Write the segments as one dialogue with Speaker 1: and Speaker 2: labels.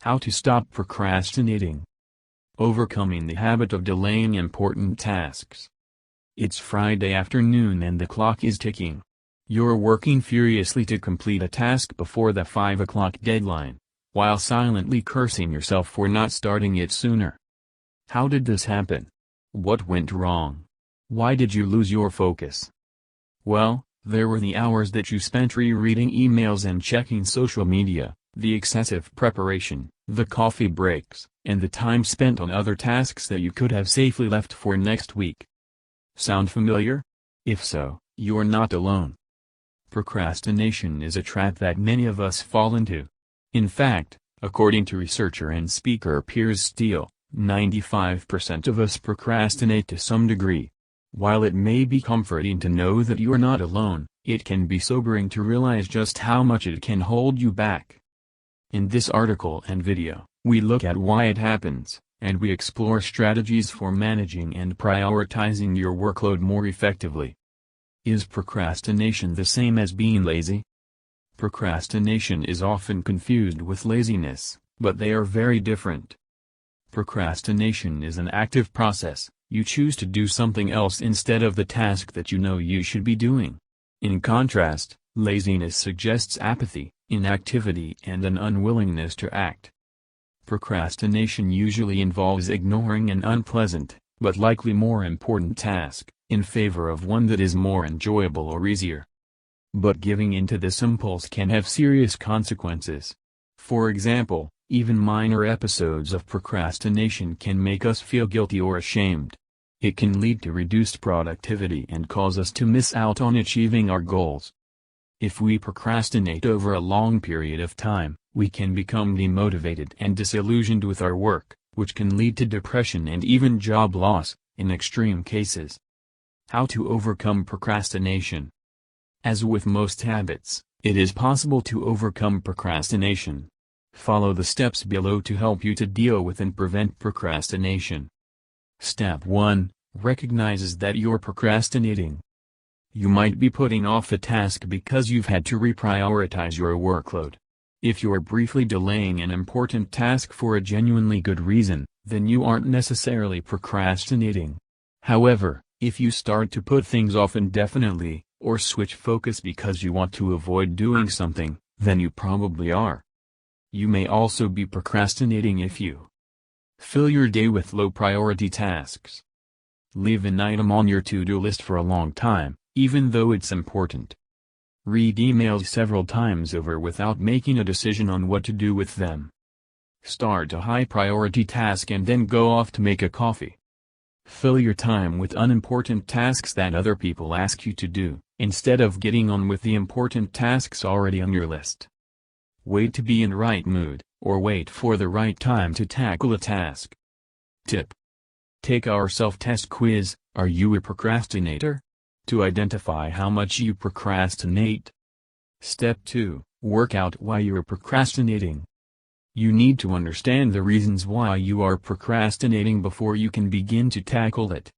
Speaker 1: How to stop procrastinating. Overcoming the habit of delaying important tasks. It's Friday afternoon and the clock is ticking. You're working furiously to complete a task before the 5 o'clock deadline, while silently cursing yourself for not starting it sooner. How did this happen? What went wrong? Why did you lose your focus? Well, there were the hours that you spent rereading emails and checking social media, the excessive preparation, the coffee breaks, and the time spent on other tasks that you could have safely left for next week. Sound familiar? If so, you're not alone. Procrastination is a trap that many of us fall into. In fact, according to researcher and speaker Piers Steele, 95% of us procrastinate to some degree. While it may be comforting to know that you are not alone, it can be sobering to realize just how much it can hold you back. In this article and video, we look at why it happens, and we explore strategies for managing and prioritizing your workload more effectively. Is procrastination the same as being lazy? Procrastination is often confused with laziness, but they are very different. Procrastination is an active process. You choose to do something else instead of the task that you know you should be doing. In contrast, laziness suggests apathy, inactivity and an unwillingness to act. Procrastination usually involves ignoring an unpleasant, but likely more important task, in favor of one that is more enjoyable or easier. But giving in to this impulse can have serious consequences. For example, even minor episodes of procrastination can make us feel guilty or ashamed. It can lead to reduced productivity and cause us to miss out on achieving our goals. If we procrastinate over a long period of time, we can become demotivated and disillusioned with our work, which can lead to depression and even job loss, in extreme cases. How to overcome procrastination? As with most habits, it is possible to overcome procrastination. Follow the steps below to help you to deal with and prevent procrastination. Step 1. Recognizes that you're procrastinating. You might be putting off a task because you've had to reprioritize your workload. If you're briefly delaying an important task for a genuinely good reason, then you aren't necessarily procrastinating. However, if you start to put things off indefinitely, or switch focus because you want to avoid doing something, then you probably are. You may also be procrastinating if you fill your day with low-priority tasks. Leave an item on your to-do list for a long time, even though it's important. Read emails several times over without making a decision on what to do with them. Start a high-priority task and then go off to make a coffee. Fill your time with unimportant tasks that other people ask you to do, instead of getting on with the important tasks already on your list. Wait to be in right mood, or wait for the right time to tackle a task. Tip. Take our self-test quiz, Are You a Procrastinator? To identify how much you procrastinate. Step 2. Work out why you're procrastinating. You need to understand the reasons why you are procrastinating before you can begin to tackle it.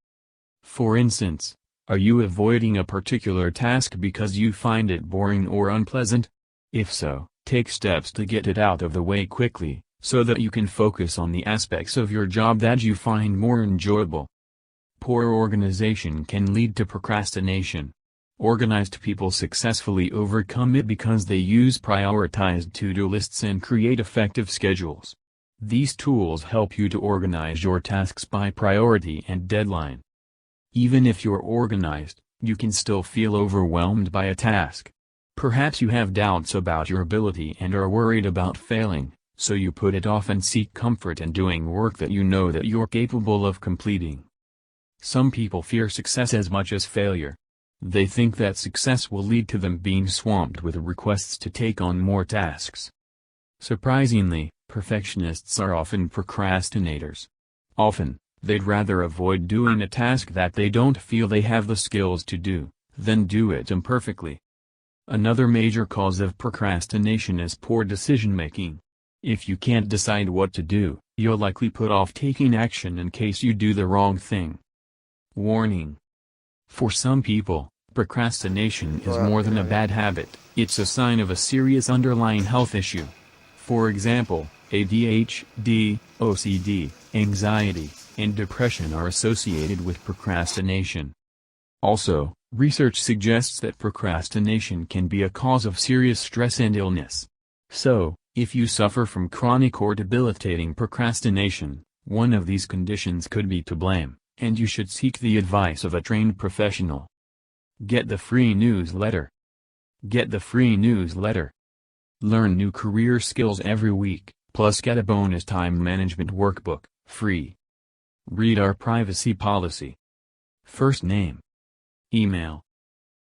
Speaker 1: For instance, are you avoiding a particular task because you find it boring or unpleasant? If so, take steps to get it out of the way quickly, so that you can focus on the aspects of your job that you find more enjoyable. Poor organization can lead to procrastination. Organized people successfully overcome it because they use prioritized to-do lists and create effective schedules. These tools help you to organize your tasks by priority and deadline. Even if you're organized, you can still feel overwhelmed by a task. Perhaps you have doubts about your ability and are worried about failing, so you put it off and seek comfort in doing work that you know that you're capable of completing. Some people fear success as much as failure. They think that success will lead to them being swamped with requests to take on more tasks. Surprisingly, perfectionists are often procrastinators. Often, they'd rather avoid doing a task that they don't feel they have the skills to do, than do it imperfectly. Another major cause of procrastination is poor decision-making. If you can't decide what to do, you'll likely put off taking action in case you do the wrong thing. Warning. For some people, procrastination is more than a bad habit, it's a sign of a serious underlying health issue. For example, ADHD, OCD, anxiety, and depression are associated with procrastination. Also, research suggests that procrastination can be a cause of serious stress and illness. So, if you suffer from chronic or debilitating procrastination, one of these conditions could be to blame, and you should seek the advice of a trained professional. Get the free newsletter. Get the free newsletter. Learn new career skills every week, plus get a bonus time management workbook, free. Read our privacy policy. First name. Email.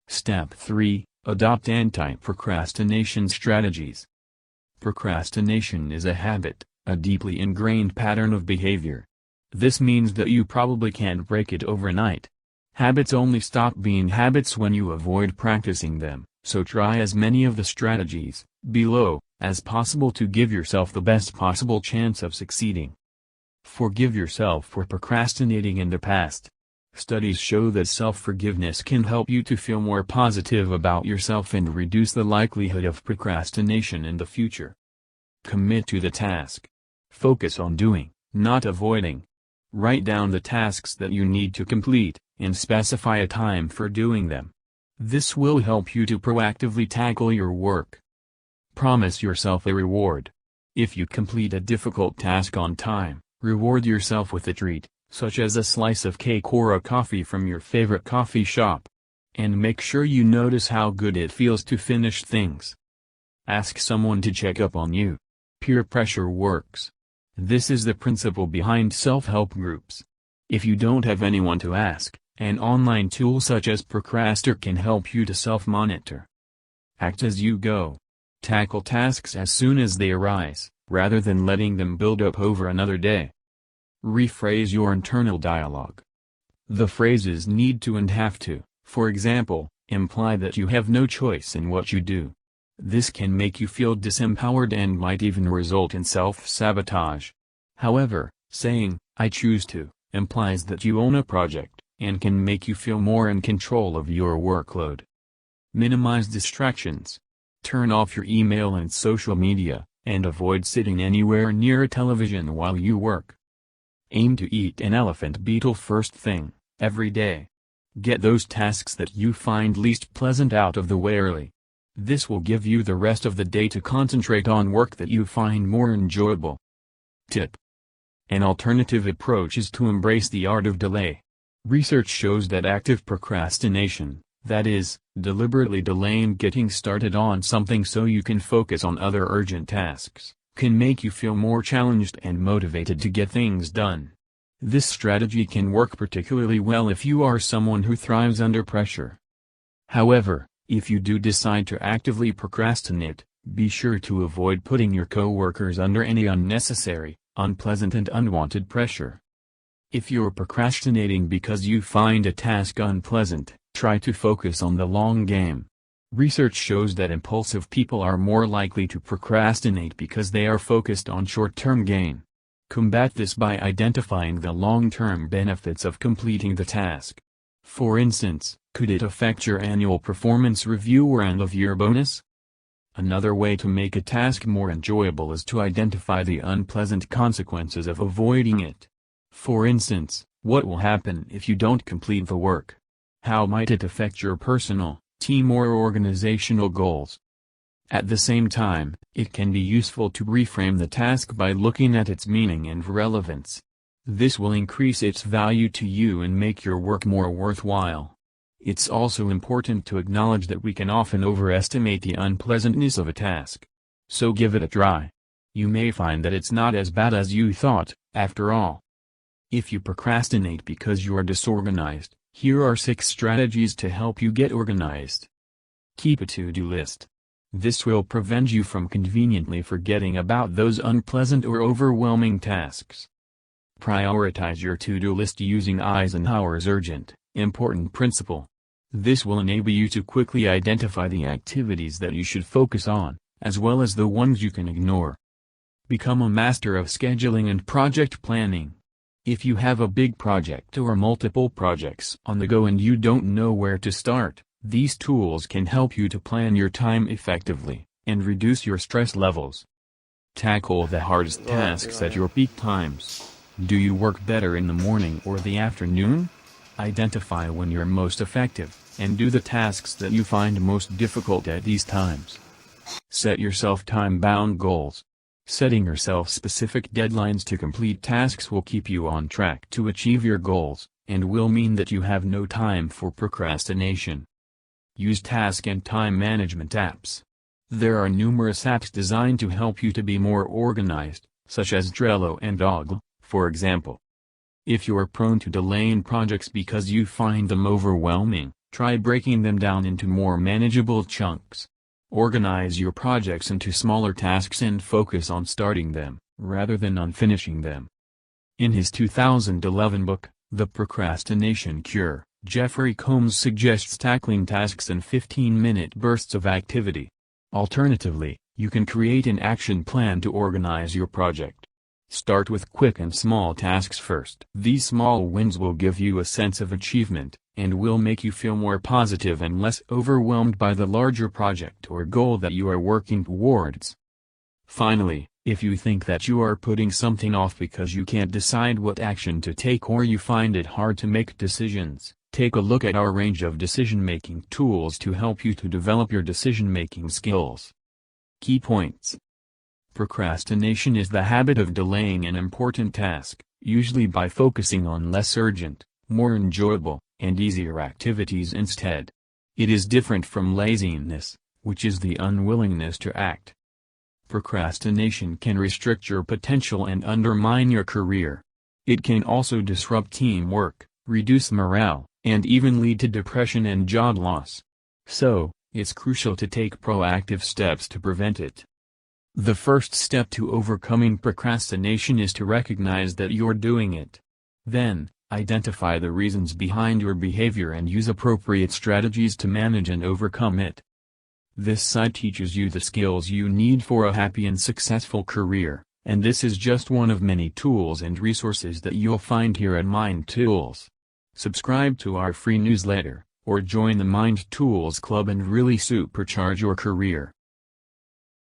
Speaker 1: Step 3. Adopt anti-procrastination strategies. Procrastination is a habit, a deeply ingrained pattern of behavior. This means that you probably can't break it overnight. Habits only stop being habits when you avoid practicing them, so try as many of the strategies, below, as possible to give yourself the best possible chance of succeeding. Forgive yourself for procrastinating in the past. Studies show that self-forgiveness can help you to feel more positive about yourself and reduce the likelihood of procrastination in the future. Commit to the task. Focus on doing, not avoiding. Write down the tasks that you need to complete, and specify a time for doing them. This will help you to proactively tackle your work. Promise yourself a reward. If you complete a difficult task on time, reward yourself with a treat, such as a slice of cake or a coffee from your favorite coffee shop. And make sure you notice how good it feels to finish things. Ask someone to check up on you. Peer pressure works. This is the principle behind self-help groups. If you don't have anyone to ask, an online tool such as Procrastinator can help you to self-monitor. Act as you go. Tackle tasks as soon as they arise, rather than letting them build up over another day. Rephrase your internal dialogue. The phrases need to and have to, for example, imply that you have no choice in what you do. This can make you feel disempowered and might even result in self-sabotage. However, saying, "I choose to," implies that you own a project, and can make you feel more in control of your workload. Minimize distractions. Turn off your email and social media, and avoid sitting anywhere near a television while you work. Aim to eat an elephant beetle first thing, every day. Get those tasks that you find least pleasant out of the way early. This will give you the rest of the day to concentrate on work that you find more enjoyable. Tip. An alternative approach is to embrace the art of delay. Research shows that active procrastination, that is, deliberately delaying getting started on something so you can focus on other urgent tasks, can make you feel more challenged and motivated to get things done. This strategy can work particularly well if you are someone who thrives under pressure. However, if you do decide to actively procrastinate, be sure to avoid putting your coworkers under any unnecessary, unpleasant and unwanted pressure. If you're procrastinating because you find a task unpleasant, try to focus on the long game. Research shows that impulsive people are more likely to procrastinate because they are focused on short-term gain. Combat this by identifying the long-term benefits of completing the task. For instance, could it affect your annual performance review or end-of-year bonus? Another way to make a task more enjoyable is to identify the unpleasant consequences of avoiding it. For instance, what will happen if you don't complete the work? How might it affect your personal, team or organizational goals? At the same time, it can be useful to reframe the task by looking at its meaning and relevance. This will increase its value to you and make your work more worthwhile. It's also important to acknowledge that we can often overestimate the unpleasantness of a task. So give it a try. You may find that it's not as bad as you thought, after all. If you procrastinate because you are disorganized, here are 6 strategies to help you get organized. Keep a to-do list. This will prevent you from conveniently forgetting about those unpleasant or overwhelming tasks. Prioritize your to-do list using Eisenhower's urgent, important principle. This will enable you to quickly identify the activities that you should focus on, as well as the ones you can ignore. Become a master of scheduling and project planning. If you have a big project or multiple projects on the go and you don't know where to start, these tools can help you to plan your time effectively, and reduce your stress levels. Tackle the hardest tasks at your peak times. Do you work better in the morning or the afternoon? Identify when you're most effective, and do the tasks that you find most difficult at these times. Set yourself time-bound goals. Setting yourself specific deadlines to complete tasks will keep you on track to achieve your goals, and will mean that you have no time for procrastination. Use task and time management apps. There are numerous apps designed to help you to be more organized, such as Trello and Oggle, for example. If you are prone to delaying projects because you find them overwhelming, try breaking them down into more manageable chunks. Organize your projects into smaller tasks and focus on starting them, rather than on finishing them. In his 2011 book, The Procrastination Cure, Jeffrey Combs suggests tackling tasks in 15-minute bursts of activity. Alternatively, you can create an action plan to organize your project. Start with quick and small tasks first. These small wins will give you a sense of achievement, and will make you feel more positive and less overwhelmed by the larger project or goal that you are working towards. Finally, if you think that you are putting something off because you can't decide what action to take or you find it hard to make decisions, take a look at our range of decision-making tools to help you to develop your decision-making skills. Key points. Procrastination is the habit of delaying an important task, usually by focusing on less urgent, more enjoyable, and easier activities instead. It is different from laziness, which is the unwillingness to act. Procrastination can restrict your potential and undermine your career. It can also disrupt teamwork, reduce morale, and even lead to depression and job loss. So, it's crucial to take proactive steps to prevent it. The first step to overcoming procrastination is to recognize that you're doing it. Then, identify the reasons behind your behavior and use appropriate strategies to manage and overcome it. This site teaches you the skills you need for a happy and successful career, and this is just one of many tools and resources that you'll find here at Mind Tools. Subscribe to our free newsletter, or join the Mind Tools Club and really supercharge your career.